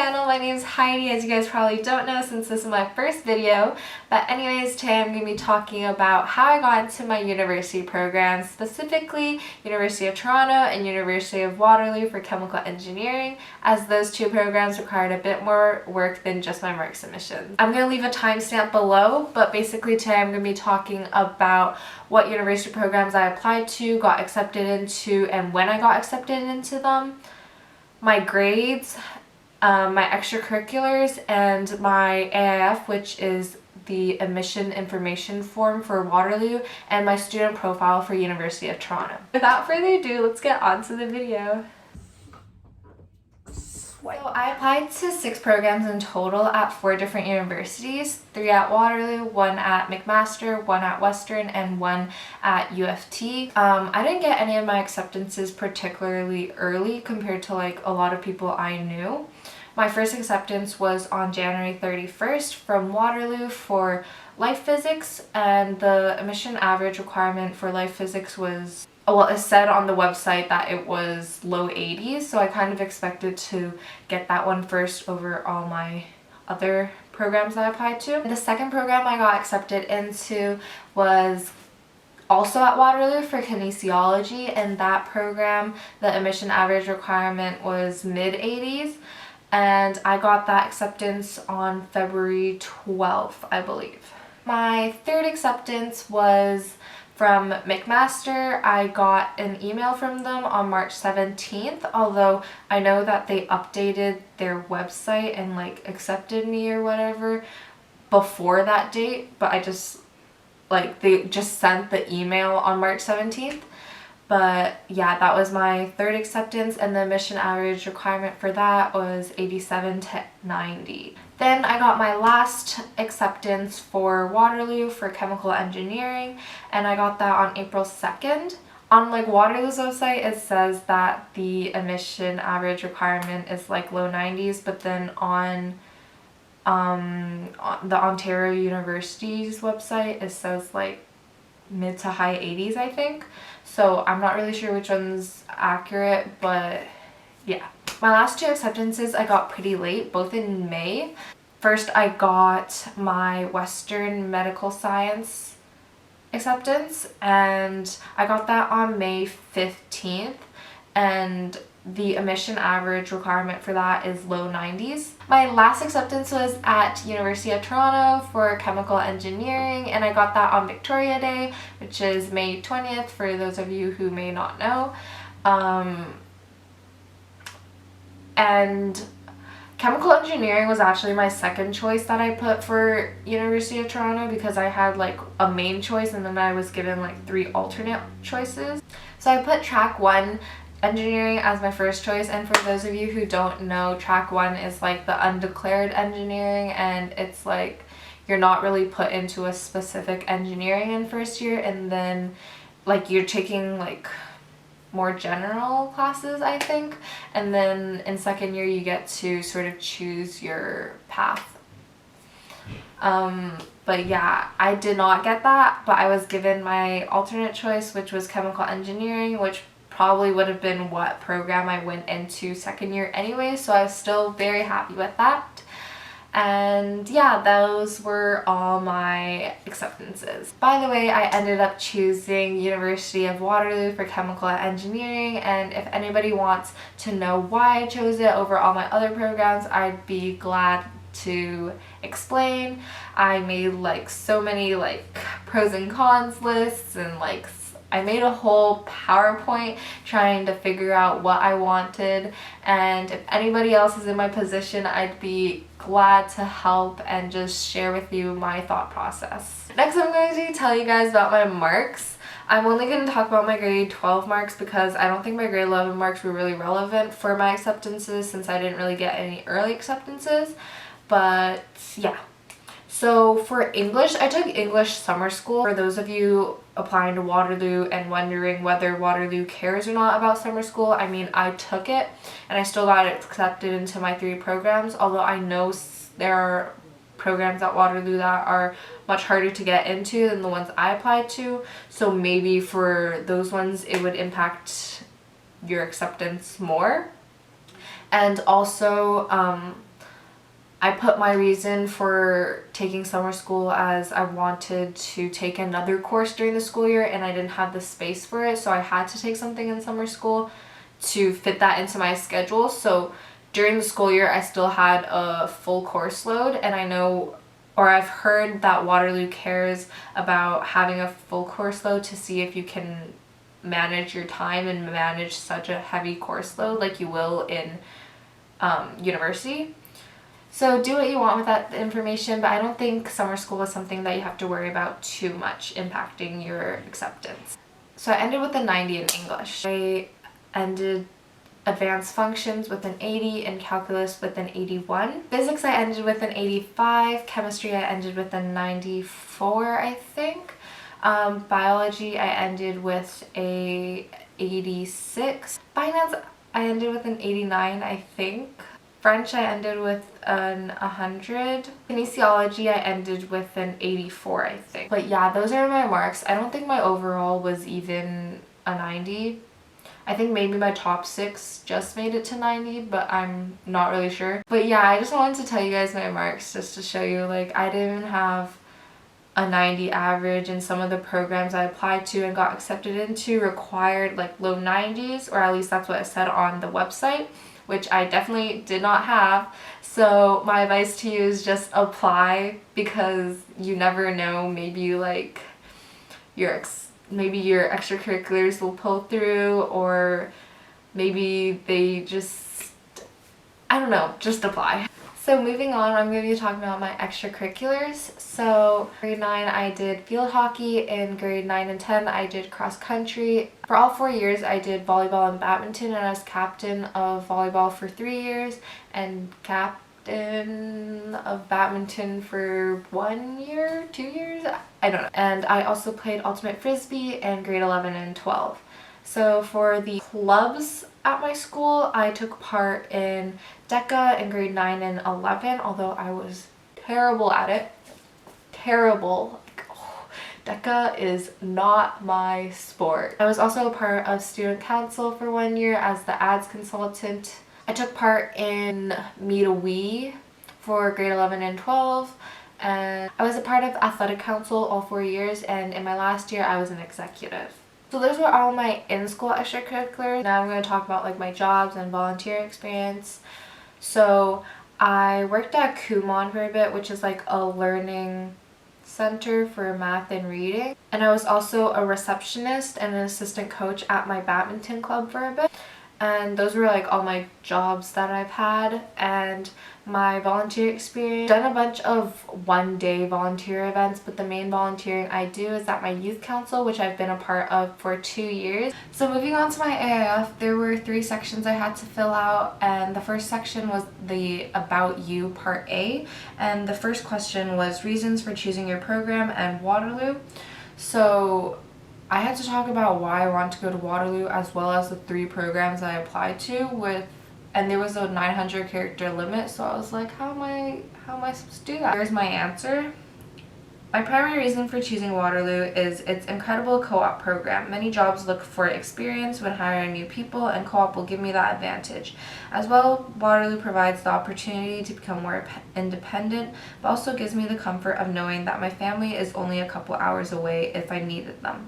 channel. My name is Heidi, as you guys probably don't know since this is my first video. But anyways, today I'm going to be talking about how I got into my university programs, specifically University of Toronto and University of Waterloo for chemical engineering, as those two programs required a bit more work than just my mark submission. I'm going to leave a timestamp below, but basically today I'm going to be talking about what university programs I applied to, got accepted into, and when I got accepted into them, my grades, my extracurriculars, and my AIF, which is the admission information form for Waterloo, and my student profile for University of Toronto. Without further ado, let's get on to the video. So I applied to 6 programs in total at 4 different universities, 3 at Waterloo, 1 at McMaster, 1 at Western, and 1 at UFT. I didn't get any of my acceptances particularly early compared to like a lot of people I knew. My first acceptance was on January 31st from Waterloo for life physics, and the admission average requirement for life physics was, well, it said on the website that it was low 80s, so I kind of expected to get that one first over all my other programs that I applied to. The second program I got accepted into was also at Waterloo for kinesiology, and that program, the admission average requirement was mid-80s, and I got that acceptance on February 12th, I believe. My third acceptance was from McMaster. I got an email from them on March 17th, although I know that they updated their website and like accepted me or whatever before that date, but they just sent the email on March 17th. But yeah, that was my third acceptance, and the admission average requirement for that was 87 to 90. Then I got my last acceptance for Waterloo for chemical engineering, and I got that on April 2nd. On like Waterloo's website, it says that the admission average requirement is like low 90s, but then on the Ontario University's website, it says like mid to high 80s, I think. So I'm not really sure which one's accurate, but yeah. My last 2 acceptances I got pretty late, both in May. First, I got my Western Medical Science acceptance, and I got that on May 15th, and the admission average requirement for that is low 90s. My last acceptance was at University of Toronto for chemical engineering, and I got that on Victoria Day, which is May 20th for those of you who may not know. And chemical engineering was actually my second choice that I put for University of Toronto, because I had like a main choice and then I was given like 3 alternate choices. So I put track 1 engineering as my first choice, and for those of you who don't know, track 1 is like the undeclared engineering, and it's like you're not really put into a specific engineering in first year, and then like you're taking like more general classes, I think, and then in second year you get to sort of choose your path. But yeah, I did not get that, but I was given my alternate choice, which was chemical engineering, which probably would have been what program I went into second year anyway, so I was still very happy with that. And yeah, those were all my acceptances. By the way, I ended up choosing University of Waterloo for chemical engineering, and if anybody wants to know why I chose it over all my other programs, I'd be glad to explain. I made like so many like pros and cons lists, and like I made a whole PowerPoint trying to figure out what I wanted, and if anybody else is in my position, I'd be glad to help and just share with you my thought process. Next, I'm going to tell you guys about my marks. I'm only going to talk about my grade 12 marks because I don't think my grade 11 marks were really relevant for my acceptances, since I didn't really get any early acceptances. But yeah. So for English, I took English summer school. For those of you applying to Waterloo and wondering whether Waterloo cares or not about summer school, I mean, I took it and I still got accepted into my 3 programs, although I know there are programs at Waterloo that are much harder to get into than the ones I applied to, so maybe for those ones it would impact your acceptance more. And also I put my reason for taking summer school as I wanted to take another course during the school year and I didn't have the space for it, so I had to take something in summer school to fit that into my schedule. So during the school year I still had a full course load, and I know, or I've heard, that Waterloo cares about having a full course load to see if you can manage your time and manage such a heavy course load like you will in university. So do what you want with that information, but I don't think summer school is something that you have to worry about too much impacting your acceptance. So I ended with a 90 in English. I ended advanced functions with an 80 and calculus with an 81. Physics I ended with an 85. Chemistry I ended with a 94, I think. Biology I ended with a 86. Finance I ended with an 89, I think. French I ended with an 100. Kinesiology I ended with an 84, I think. But yeah, those are my marks. I don't think my overall was even a 90. I think maybe my top 6 just made it to 90, but I'm not really sure. But yeah, I just wanted to tell you guys my marks just to show you, like, I didn't have a 90 average, and some of the programs I applied to and got accepted into required like low 90s, or at least that's what it said on the website, which I definitely did not have. So my advice to you is just apply, because you never know, maybe like maybe your extracurriculars will pull through, or maybe they just, I don't know, just apply. So moving on, I'm going to be talking about my extracurriculars. So grade 9 I did field hockey, in grade 9 and 10 I did cross country. For all 4 years I did volleyball and badminton, and I was captain of volleyball for 3 years and captain of badminton for 1 year, 2 years, I don't know. And I also played ultimate frisbee in grade 11 and 12. So for the clubs at my school, I took part in DECA in grade 9 and 11, although I was terrible at it. Terrible. DECA is not my sport. I was also a part of student council for 1 year as the ads consultant. I took part in Meet a Wee for grade 11 and 12, and I was a part of athletic council all 4 years, and in my last year I was an executive. So those were all my in-school extracurriculars. Now I'm going to talk about like my jobs and volunteer experience. So I worked at Kumon for a bit, which is like a learning center for math and reading. And I was also a receptionist and an assistant coach at my badminton club for a bit. And those were like all my jobs that I've had. And my volunteer experience, done a bunch of one-day volunteer events, but the main volunteering I do is at my youth council, which I've been a part of for 2 years. So moving on to my AIF, there were 3 sections I had to fill out, and the first section was the About You Part A, and the first question was reasons for choosing your program and Waterloo. So I had to talk about why I want to go to Waterloo, as well as the 3 programs I applied to and there was a 900 character limit, so I was like, how am I supposed to do that? Here's my answer. My primary reason for choosing Waterloo is its incredible co-op program. Many jobs look for experience when hiring new people, and co-op will give me that advantage. As well, Waterloo provides the opportunity to become more independent, but also gives me the comfort of knowing that my family is only a couple hours away if I needed them.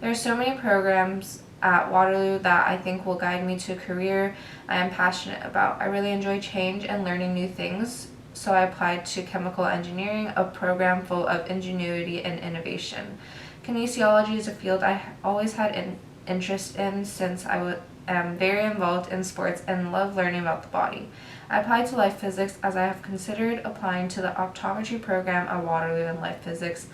There are so many programs at Waterloo that I think will guide me to a career I am passionate about. I really enjoy change and learning new things, so I applied to chemical engineering, a program full of ingenuity and innovation. Kinesiology is a field I always had an interest in, since I am very involved in sports and love learning about the body. I applied to life physics as I have considered applying to the optometry program at Waterloo, and life physics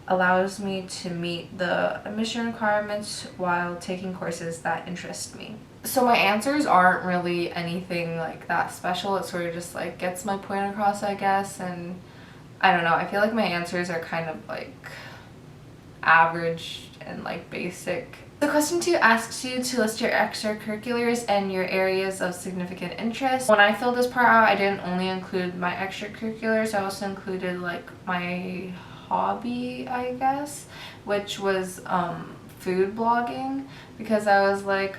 allows me to meet the admission requirements while taking courses that interest me. So my answers aren't really anything like that special. It sort of just like gets my point across, I guess, and I don't know, I feel like my answers are kind of like average and like basic. The question 2 asks you to list your extracurriculars and your areas of significant interest. When I filled this part out, I didn't only include my extracurriculars, I also included like my hobby, I guess, which was food blogging, because I was like,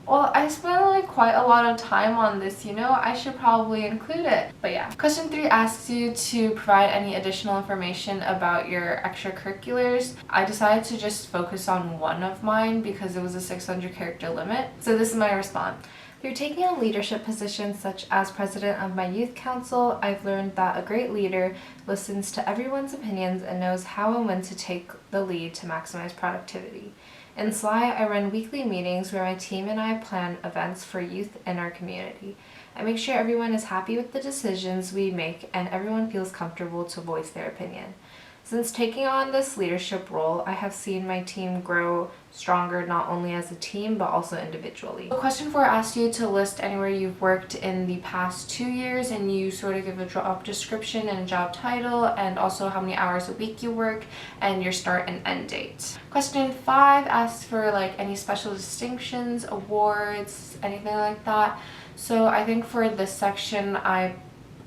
Well, I spent like quite a lot of time on this, I should probably include it. But yeah. Question 3 asks you to provide any additional information about your extracurriculars. I decided to just focus on one of mine because it was a 600 character limit. So this is my response. Through taking on leadership positions such as president of my youth council, I've learned that a great leader listens to everyone's opinions and knows how and when to take the lead to maximize productivity. In SLY, I run weekly meetings where my team and I plan events for youth in our community. I make sure everyone is happy with the decisions we make and everyone feels comfortable to voice their opinion. Since taking on this leadership role, I have seen my team grow stronger not only as a team but also individually. Question 4 asks you to list anywhere you've worked in the past 2 years, and you sort of give a job description and a job title and also how many hours a week you work and your start and end date. Question 5 asks for like any special distinctions, awards, anything like that. So I think for this section I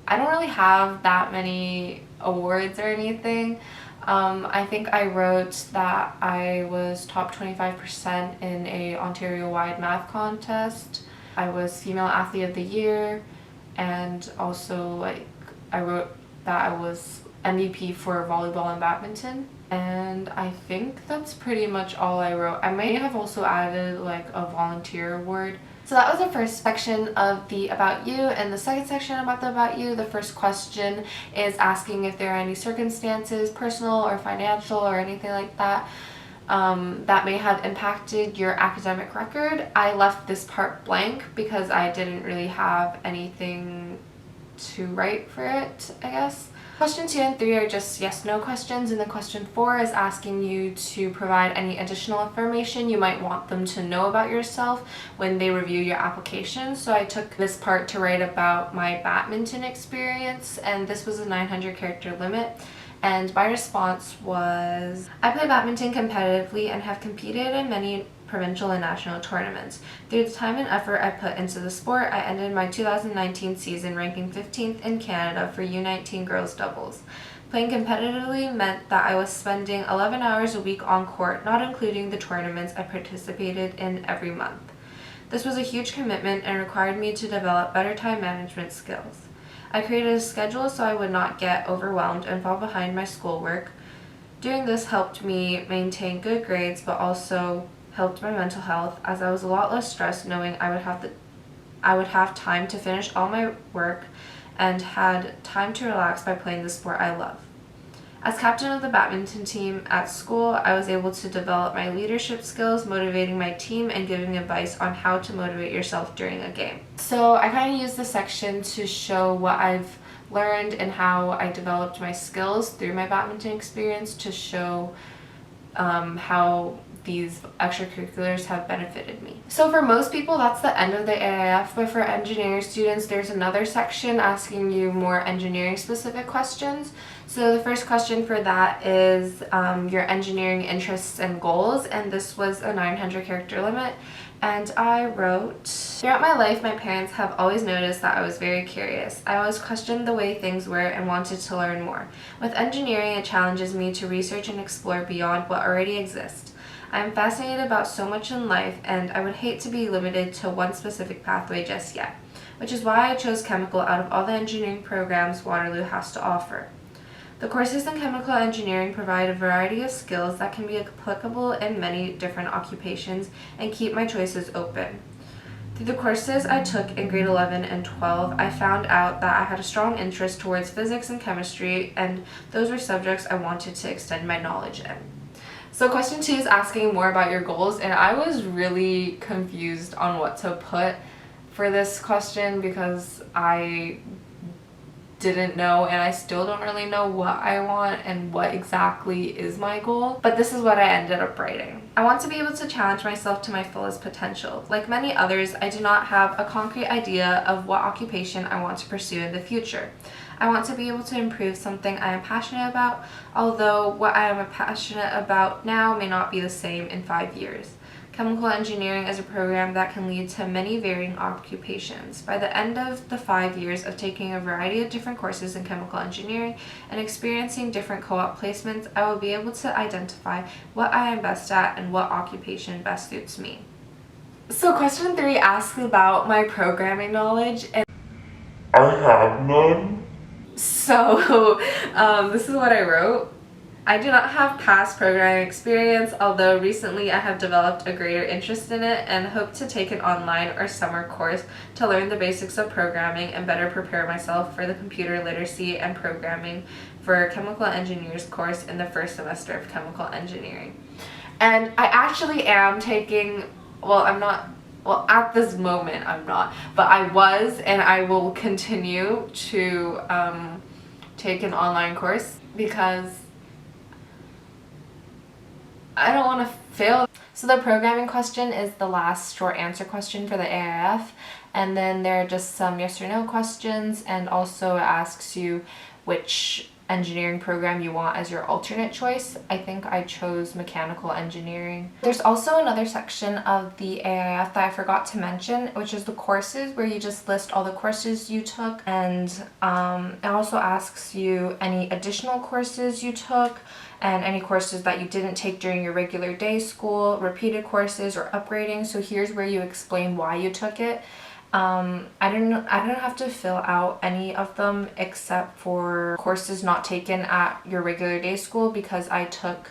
don't really have that many awards or anything. I think I wrote that I was top 25% in a Ontario-wide math contest. I was Female Athlete of the Year, and also like I wrote that I was MVP for volleyball and badminton. And I think that's pretty much all I wrote. I may have also added like a volunteer award. So that was the first section of the About You, and the second section about the About You, the first question is asking if there are any circumstances, personal or financial or anything like that, that may have impacted your academic record. I left this part blank because I didn't really have anything to write for it, I guess. Question 2 and 3 are just yes/no questions, and then question 4 is asking you to provide any additional information you might want them to know about yourself when they review your application. So I took this part to write about my badminton experience, and this was a 900 character limit. And my response was, I play badminton competitively and have competed in many provincial and national tournaments. Through the time and effort I put into the sport, I ended my 2019 season ranking 15th in Canada for U19 girls doubles. Playing competitively meant that I was spending 11 hours a week on court, not including the tournaments I participated in every month. This was a huge commitment and required me to develop better time management skills. I created a schedule so I would not get overwhelmed and fall behind my schoolwork. Doing this helped me maintain good grades, but also helped my mental health, as I was a lot less stressed knowing I would have time to finish all my work and had time to relax by playing the sport I love. As captain of the badminton team at school, I was able to develop my leadership skills, motivating my team and giving advice on how to motivate yourself during a game. So I kind of used this section to show what I've learned and how I developed my skills through my badminton experience, to show how these extracurriculars have benefited me. So for most people, that's the end of the AIF, but for engineering students, there's another section asking you more engineering specific questions. So the first question for that is your engineering interests and goals, and this was a 900 character limit. And I wrote, throughout my life, my parents have always noticed that I was very curious. I always questioned the way things were and wanted to learn more. With engineering, it challenges me to research and explore beyond what already exists. I am fascinated about so much in life, and I would hate to be limited to one specific pathway just yet, which is why I chose chemical out of all the engineering programs Waterloo has to offer. The courses in chemical engineering provide a variety of skills that can be applicable in many different occupations and keep my choices open. Through the courses I took in grade 11 and 12, I found out that I had a strong interest towards physics and chemistry, and those were subjects I wanted to extend my knowledge in. So question 2 is asking more about your goals, and I was really confused on what to put for this question because I didn't know, and I still don't really know what I want and what exactly is my goal, but this is what I ended up writing. I want to be able to challenge myself to my fullest potential. Like many others, I do not have a concrete idea of what occupation I want to pursue in the future. I want to be able to improve something I am passionate about, although what I am passionate about now may not be the same in 5 years. Chemical engineering is a program that can lead to many varying occupations. By the end of the 5 years of taking a variety of different courses in chemical engineering and experiencing different co-op placements, I will be able to identify what I am best at and what occupation best suits me. So question 3 asks about my programming knowledge, and I have none. so this is what I wrote. I do not have past programming experience, although recently I have developed a greater interest in it and hope to take an online or summer course to learn the basics of programming and better prepare myself for the computer literacy and programming for chemical engineers course in the first semester of chemical engineering. And I actually am taking, well, I'm not, well, at this moment I'm not, but I was, and I will continue to take an online course because I don't want to fail. So the programming question is the last short answer question for the AIF, and then there are just some yes or no questions, and also it asks you which engineering program you want as your alternate choice. I think I chose mechanical engineering. There's also another section of the AIF that I forgot to mention, which is the courses, where you just list all the courses you took, and it also asks you any additional courses you took and any courses that you didn't take during your regular day school, repeated courses, or upgrading. So here's where you explain why you took it. I didn't have to fill out any of them except for courses not taken at your regular day school, because I took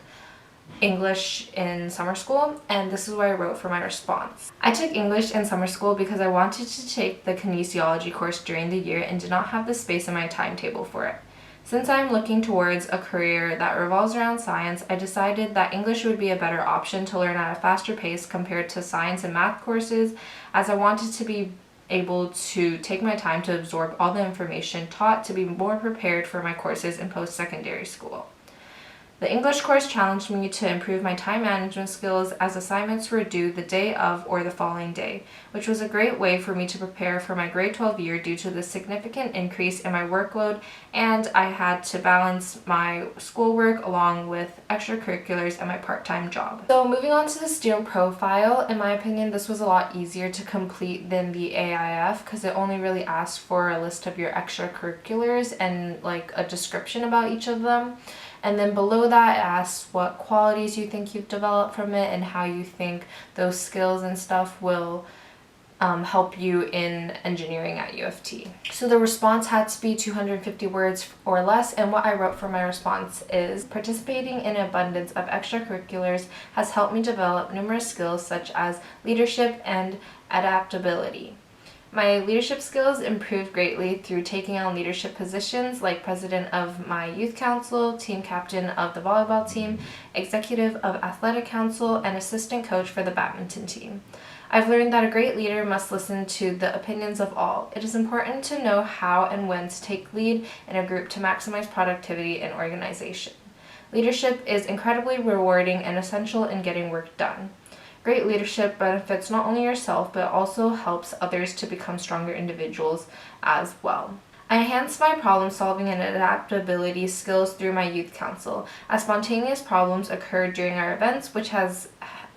English in summer school, and this is what I wrote for my response. I took English in summer school because I wanted to take the kinesiology course during the year and did not have the space in my timetable for it. Since I am looking towards a career that revolves around science, I decided that English would be a better option to learn at a faster pace compared to science and math courses, as I wanted to be able to take my time to absorb all the information taught to be more prepared for my courses in post-secondary school. The English course challenged me to improve my time management skills, as assignments were due the day of or the following day, which was a great way for me to prepare for my grade 12 year due to the significant increase in my workload, and I had to balance my schoolwork along with extracurriculars and my part-time job. So moving on to the student profile, in my opinion, this was a lot easier to complete than the AIF, because it only really asked for a list of your extracurriculars and like a description about each of them. And then below that, it asks what qualities you think you've developed from it and how you think those skills and stuff will help you in engineering at U of T. So the response had to be 250 words or less, and what I wrote for my response is, participating in an abundance of extracurriculars has helped me develop numerous skills such as leadership and adaptability. My leadership skills improved greatly through taking on leadership positions like president of my youth council, team captain of the volleyball team, executive of athletic council, and assistant coach for the badminton team. I've learned that a great leader must listen to the opinions of all. It is important to know how and when to take lead in a group to maximize productivity and organization. Leadership is incredibly rewarding and essential in getting work done. Great leadership benefits not only yourself, but also helps others to become stronger individuals as well. I enhanced my problem solving and adaptability skills through my youth council, as spontaneous problems occurred during our events, which has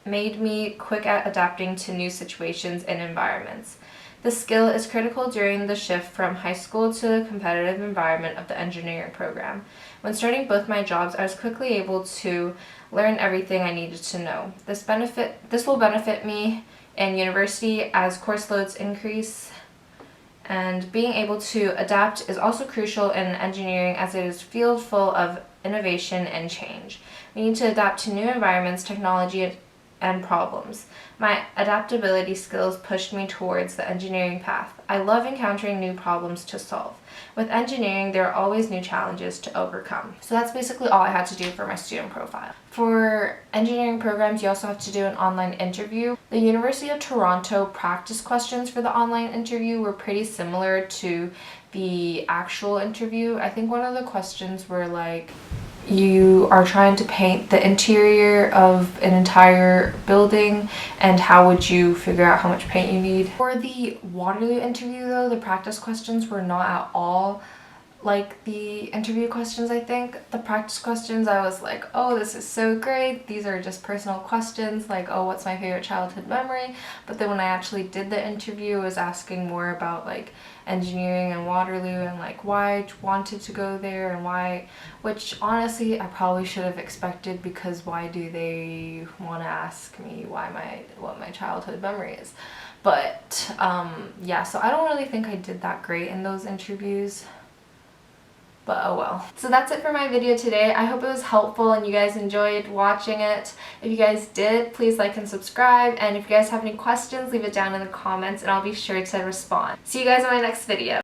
made me quick at adapting to new situations and environments. This skill is critical during the shift from high school to the competitive environment of the engineering program. When starting both my jobs, I was quickly able to learn everything I needed to know. This will benefit me in university as course loads increase, and being able to adapt is also crucial in engineering, as it is a field full of innovation and change. We need to adapt to new environments, technology, and problems. My adaptability skills pushed me towards the engineering path. I love encountering new problems to solve. With engineering, there are always new challenges to overcome. So that's basically all I had to do for my student profile. For engineering programs, you also have to do an online interview. The University of Toronto practice questions for the online interview were pretty similar to the actual interview. I think one of the questions were like, you are trying to paint the interior of an entire building, and how would you figure out how much paint you need? For the Waterloo interview though, the practice questions were not at all like the interview questions. I think the practice questions, I was like, oh, this is so great, these are just personal questions, like, oh, what's my favorite childhood memory? But then when I actually did the interview, it was asking more about like engineering and Waterloo and like why I wanted to go there and why, which honestly I probably should have expected, because why do they want to ask me what my childhood memory is? But yeah, so I don't really think I did that great in those interviews. But oh well. So that's it for my video today. I hope it was helpful and you guys enjoyed watching it. If you guys did, please like and subscribe. And if you guys have any questions, leave it down in the comments and I'll be sure to respond. See you guys in my next video.